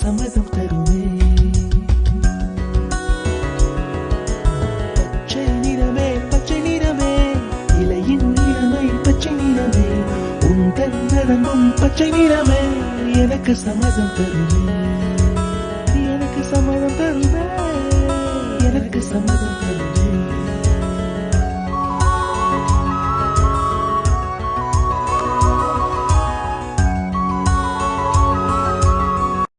சம்மதம் தருமே. பச்சை நிறமே பச்சை நிறமே, இலையின் நிறமை பச்சை நிறமே, உந்தன் நரம்பும் பச்சை நிறமே, எனக்கு சம்மதம் தருமே.